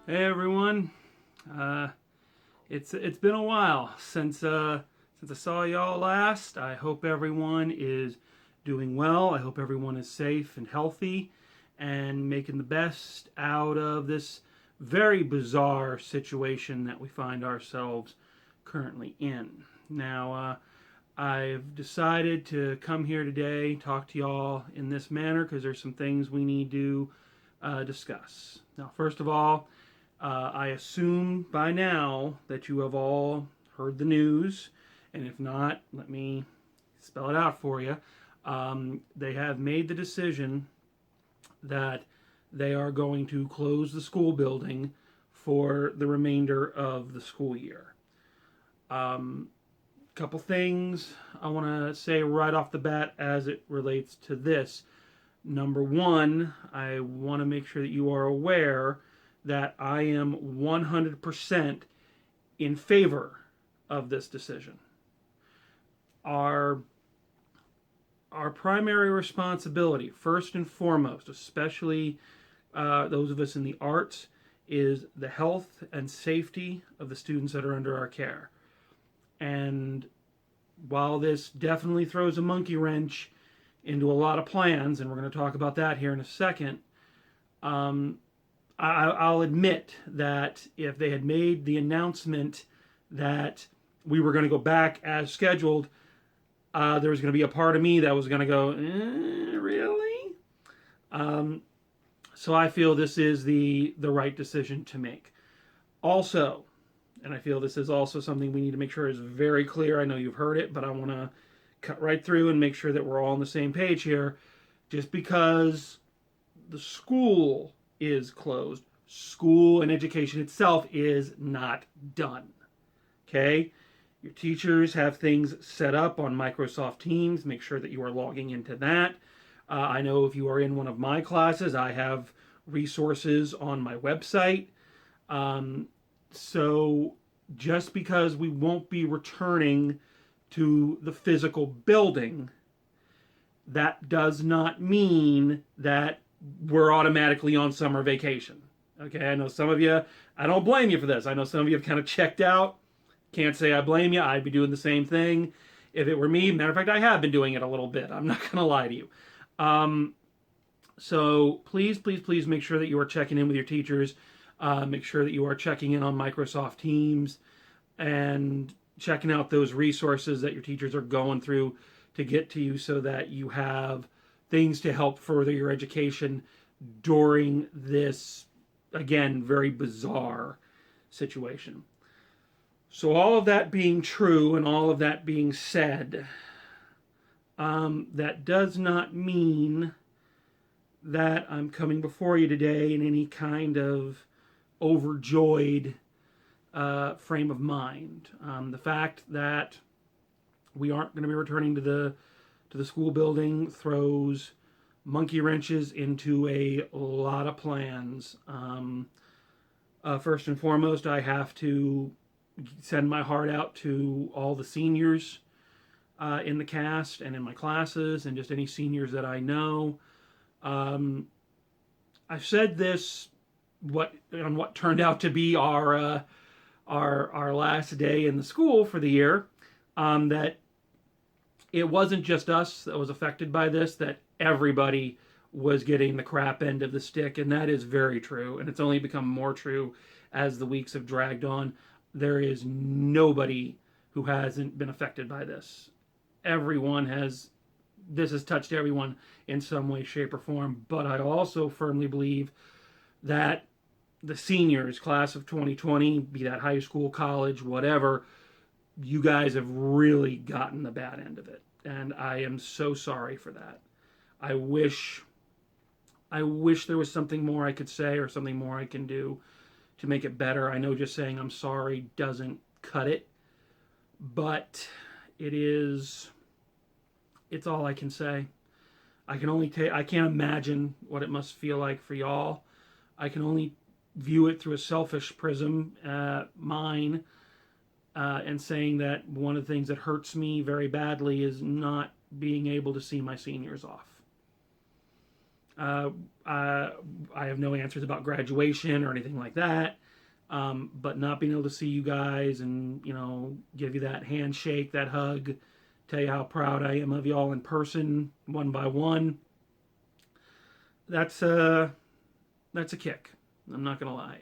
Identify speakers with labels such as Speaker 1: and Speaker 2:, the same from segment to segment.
Speaker 1: Hey everyone, uh, it's been a while since I saw y'all last. I hope everyone is doing well. I hope everyone is safe and healthy, and making the best out of this very bizarre situation that we find ourselves currently in. Now, I've decided to come here today, talk to y'all in this manner because there's some things we need to discuss. Now, first of all, I assume by now that you have all heard the news, and if not, let me spell it out for you. They have made the decision that they are going to close the school building for the remainder of the school year. Couple things I want to say right off the bat as it relates to this. Number one, I want to make sure that you are aware that I am 100% in favor of this decision. Our our primary responsibility, first and foremost, especially those of us in the arts, is the health and safety of the students that are under our care. And while this definitely throws a monkey wrench into a lot of plans, and we're going to talk about that here in a second, um, I'll admit that if they had made the announcement that we were going to go back as scheduled, there was going to be a part of me that was going to go, really? Um, so I feel this is the right decision to make. Also, and I feel this is also something we need to make sure is very clear. I know you've heard it, but I want to cut right through and make sure that we're all on the same page here. Just because the school is closed, school and education itself is not done. Okay? Your teachers have things set up on Microsoft Teams. Make sure that you are logging into that. I know if you are in one of my classes, I have resources on my website. So just because we won't be returning to the physical building, that does not mean that we're automatically on summer vacation. Okay, I know some of you, I don't blame you for this. I know some of you have kind of checked out. Can't say I blame you. I'd be doing the same thing if it were me. Matter of fact, I have been doing it a little bit. I'm not going to lie to you. So please, please, please make sure that you are checking in with your teachers. Make sure that you are checking in on Microsoft Teams and checking out those resources that your teachers are going through to get to you so that you have things to help further your education during this, again, very bizarre situation. So, all of that being true and all of that being said, that does not mean that I'm coming before you today in any kind of overjoyed frame of mind. The fact that we aren't going to be returning to the school building throws monkey wrenches into a lot of plans. First and foremost, I have to send my heart out to all the seniors in the cast and in my classes, and just any seniors that I know. I've said this on what turned out to be our last day in the school for the year, that it wasn't just us that was affected by this, that everybody was getting the crap end of the stick, and that is very true, and it's only become more true as the weeks have dragged on. There is nobody who hasn't been affected by this. Everyone has, this has touched everyone in some way, shape, or form, but I also firmly believe that the seniors, class of 2020, be that high school, college, whatever, you guys have really gotten the bad end of it. And I am so sorry for that. I wish there was something more I could say or something more I can do to make it better. I know just saying I'm sorry doesn't cut it, but it's all I can say. I can't imagine what it must feel like for y'all. I can only view it through a selfish prism, mine, and saying that one of the things that hurts me very badly is not being able to see my seniors off. Uh, I have no answers about graduation or anything like that. But not being able to see you guys and, give you that handshake, that hug, tell you how proud I am of y'all in person, one by one, that's that's a kick. I'm not gonna lie.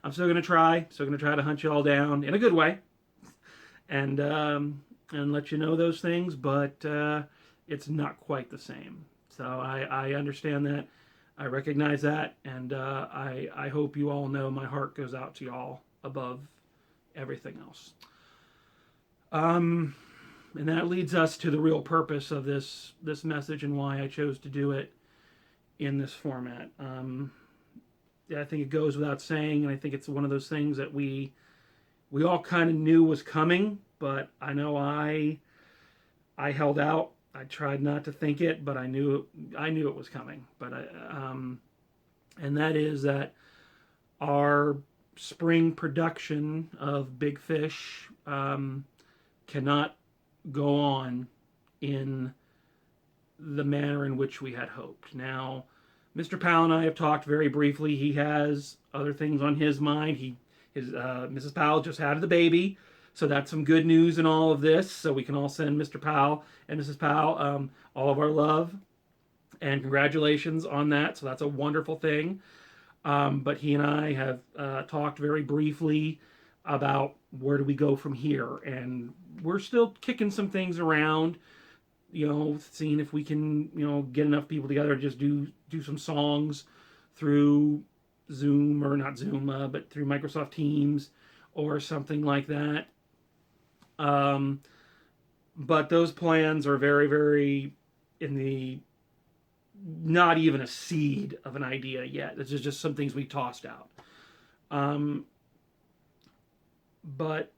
Speaker 1: I'm still gonna try. Still gonna try to hunt you all down in a good way, and let you know those things. But it's not quite the same. So I understand that. I recognize that, and I hope you all know my heart goes out to y'all above everything else. And that leads us to the real purpose of this message and why I chose to do it in this format. Yeah, I think it goes without saying, and I think it's one of those things that we all kind of knew was coming, but I know I held out. I tried not to think it, but I knew it was coming. But and that is that our spring production of Big Fish cannot go on in the manner in which we had hoped. Now, Mr. Powell and I have talked very briefly. He has other things on his mind. His Mrs. Powell just had the baby, so that's some good news in all of this. So we can all send Mr. Powell and Mrs. Powell all of our love and congratulations on that. So that's a wonderful thing. But he and I have talked very briefly about where do we go from here, and we're still kicking some things around. Seeing if we can, get enough people together to just do some songs through Zoom, or not Zoom, but through Microsoft Teams or something like that. But those plans are very, very in the not even a seed of an idea yet. This is just some things we tossed out. But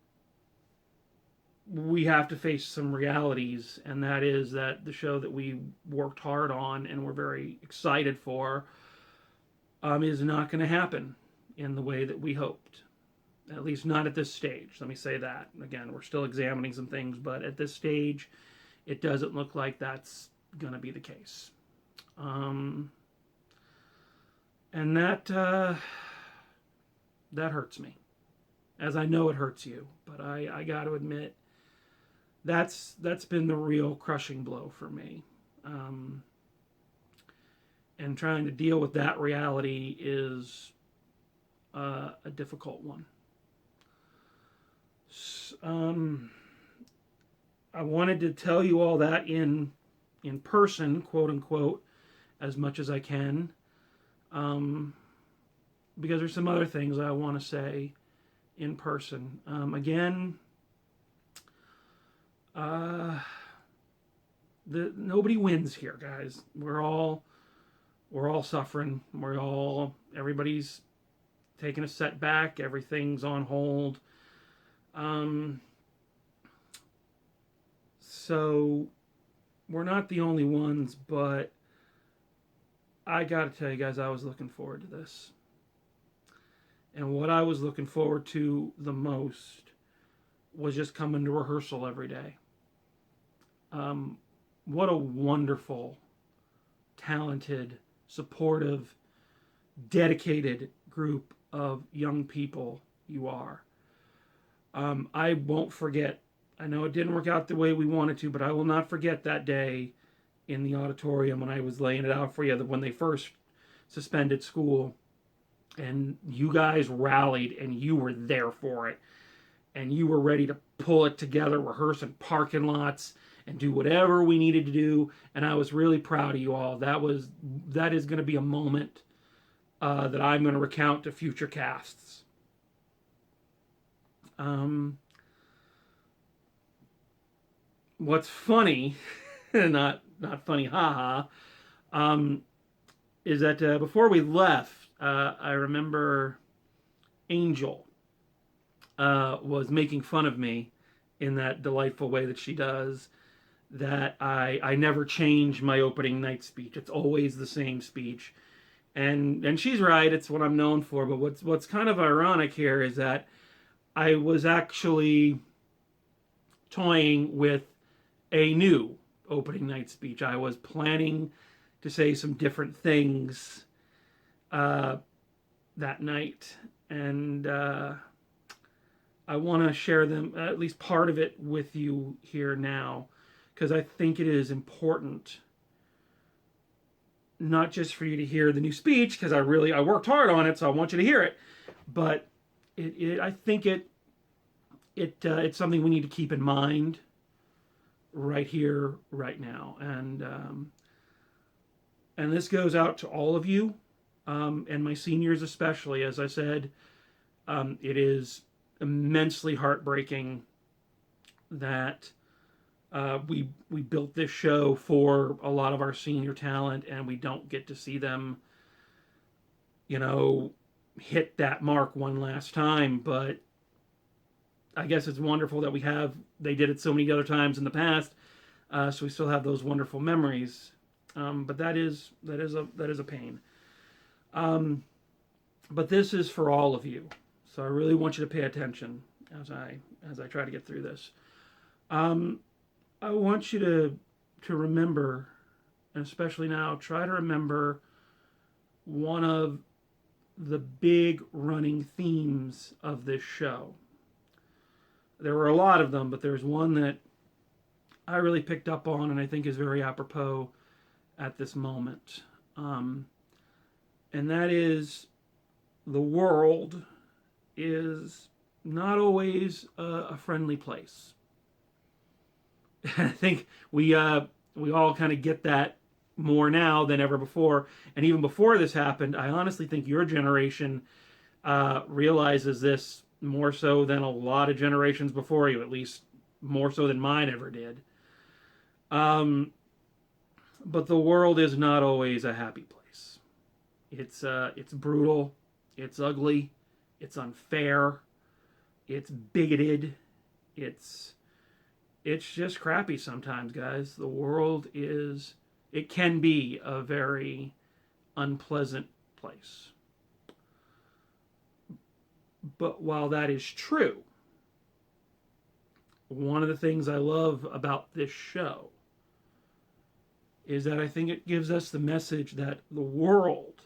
Speaker 1: we have to face some realities, and that is that the show that we worked hard on and we're very excited for is not going to happen in the way that we hoped. At least not at this stage. Let me say that. Again, we're still examining some things, but at this stage, it doesn't look like that's going to be the case. And that hurts me, as I know it hurts you. But I got to admit, that's been the real crushing blow for me. And trying to deal with that reality is a difficult one. I wanted to tell you all that in person, quote unquote, as much as I can, because there's some other things I want to say in person. Again, nobody wins here, guys. We're all suffering. Everybody's taking a setback. Everything's on hold. So we're not the only ones, but I gotta tell you guys, I was looking forward to this. And what I was looking forward to the most was just coming to rehearsal every day. What a wonderful, talented, supportive, dedicated group of young people you are. I won't forget. I know it didn't work out the way we wanted to, but I will not forget that day in the auditorium when I was laying it out for you, when they first suspended school, and you guys rallied and you were there for it, and you were ready to pull it together, rehearse in parking lots and do whatever we needed to do. And I was really proud of you all. That is going to be a moment that I'm going to recount to future casts. What's funny, not funny, haha, is that before we left, I remember Angel was making fun of me in that delightful way that she does, that I never change my opening night speech. It's always the same speech. And she's right, it's what I'm known for, but what's kind of ironic here is that I was actually toying with a new opening night speech. I was planning to say some different things that night, and I want to share them, at least part of it, with you here now, because I think it is important, not just for you to hear the new speech, because I worked hard on it, so I want you to hear it, but I think it's something we need to keep in mind right here, right now, and this goes out to all of you, and my seniors especially. As I said, it is immensely heartbreaking that we built this show for a lot of our senior talent, and we don't get to see them, hit that mark one last time. But I guess it's wonderful that they did it so many other times in the past, so we still have those wonderful memories. But that is a pain. But this is for all of you, so I really want you to pay attention as I try to get through this. I want you to remember, and especially now, try to remember one of the big running themes of this show. There were a lot of them, but there's one that I really picked up on and I think is very apropos at this moment. And that is, the world is not always a friendly place. I think we all kind of get that more now than ever before. And even before this happened, I honestly think your generation realizes this more so than a lot of generations before you, at least more so than mine ever did. But the world is not always a happy place. It's brutal, it's ugly, it's unfair, it's bigoted, it's just crappy sometimes, guys. The world it can be a very unpleasant place. But while that is true, one of the things I love about this show is that I think it gives us the message that the world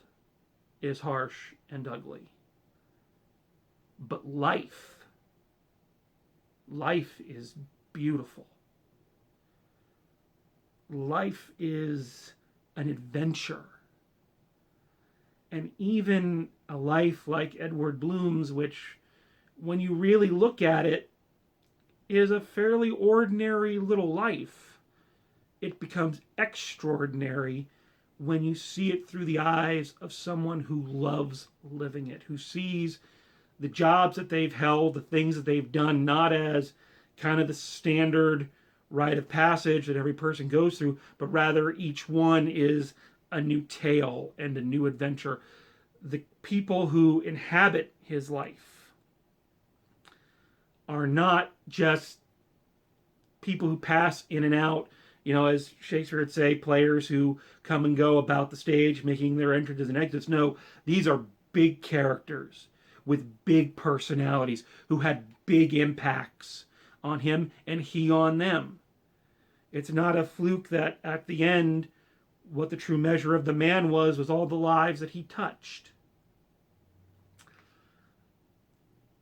Speaker 1: is harsh and ugly. But life is beautiful. Life is an adventure. And even a life like Edward Bloom's, which, when you really look at it, is a fairly ordinary little life, it becomes extraordinary when you see it through the eyes of someone who loves living it, who sees the jobs that they've held, the things that they've done, not as kind of the standard rite of passage that every person goes through, but rather each one is a new tale and a new adventure. The people who inhabit his life are not just people who pass in and out, as Shakespeare would say, players who come and go about the stage, making their entrances and exits. No, these are big characters with big personalities who had big impacts on him and he on them. It's not a fluke that at the end, what the true measure of the man was all the lives that he touched.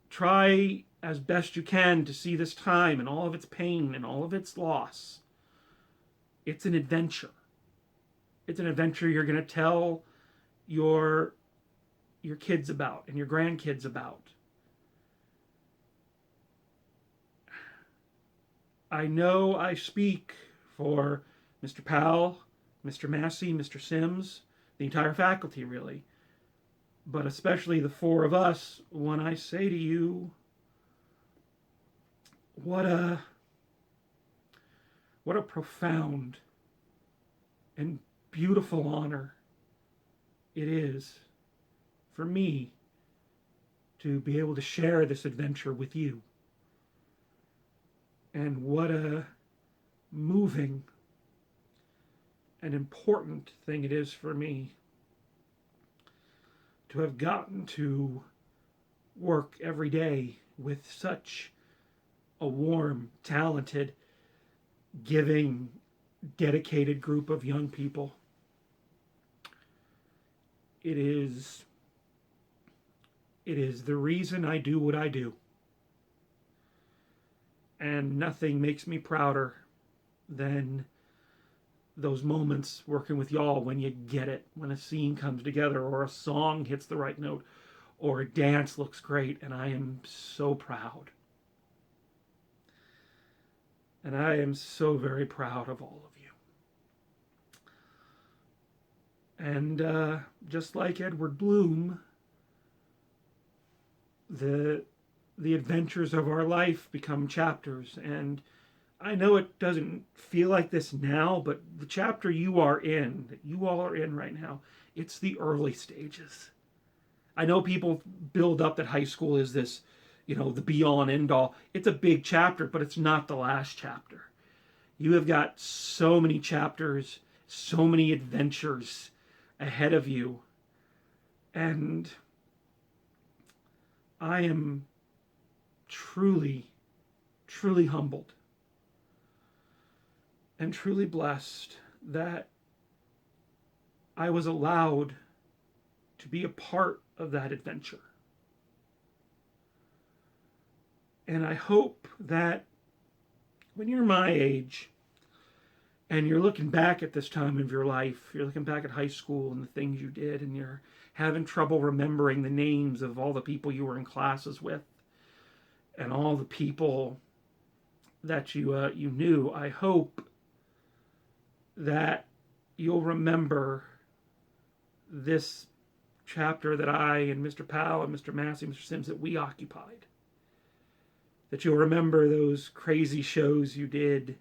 Speaker 1: Try as best you can to see this time and all of its pain and all of its loss. It's an adventure. It's an adventure you're going to tell your kids about and your grandkids about. I know I speak for Mr. Powell, Mr. Massey, Mr. Sims, the entire faculty, really, but especially the four of us, when I say to you, what a profound and beautiful honor it is for me to be able to share this adventure with you. And what a moving and important thing it is for me to have gotten to work every day with such a warm, talented, giving, dedicated group of young people. It is the reason I do what I do. And nothing makes me prouder than those moments working with y'all when you get it, when a scene comes together or a song hits the right note or a dance looks great, and I am so proud. And I am so very proud of all of you. And just like Edward Bloom, the adventures of our life become chapters. And I know it doesn't feel like this now, but the chapter you are in, that you all are in right now, it's the early stages. I know people build up that high school is this, the be all and end all. It's a big chapter, but it's not the last chapter. You have got so many chapters, so many adventures ahead of you. And I am truly, truly humbled and truly blessed that I was allowed to be a part of that adventure. And I hope that when you're my age and you're looking back at this time of your life, you're looking back at high school and the things you did, and you're having trouble remembering the names of all the people you were in classes with and all the people that you knew, I hope that you'll remember this chapter that I and Mr. Powell and Mr. Massey, Mr. Sims, that we occupied. That you'll remember those crazy shows you did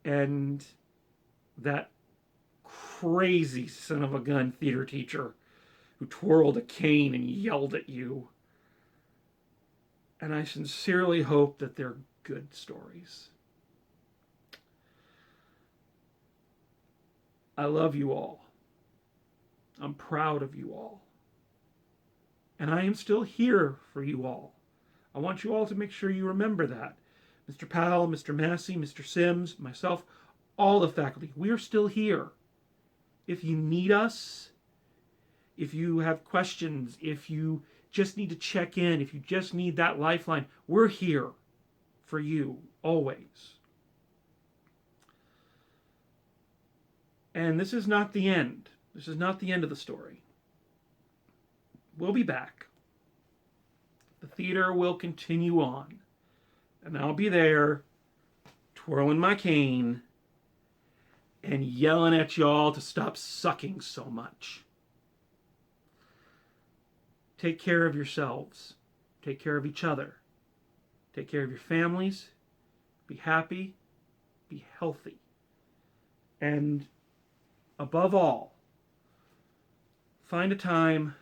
Speaker 1: and that crazy son of a gun theater teacher who twirled a cane and yelled at you. And I sincerely hope that they're good stories. I love you all. I'm proud of you all. And I am still here for you all. I want you all to make sure you remember that. Mr. Powell, Mr. Massey, Mr. Sims, myself, all the faculty, we are still here. If you need us, if you have questions, if you just need to check in, if you just need that lifeline, we're here for you always. And this is not the end. This is not the end of the story. We'll be back. The theater will continue on. And I'll be there, twirling my cane and yelling at y'all to stop sucking so much. Take care of yourselves. Take care of each other. Take care of your families. Be happy. Be healthy. And above all, find a time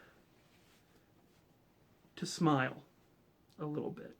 Speaker 1: to smile a little bit.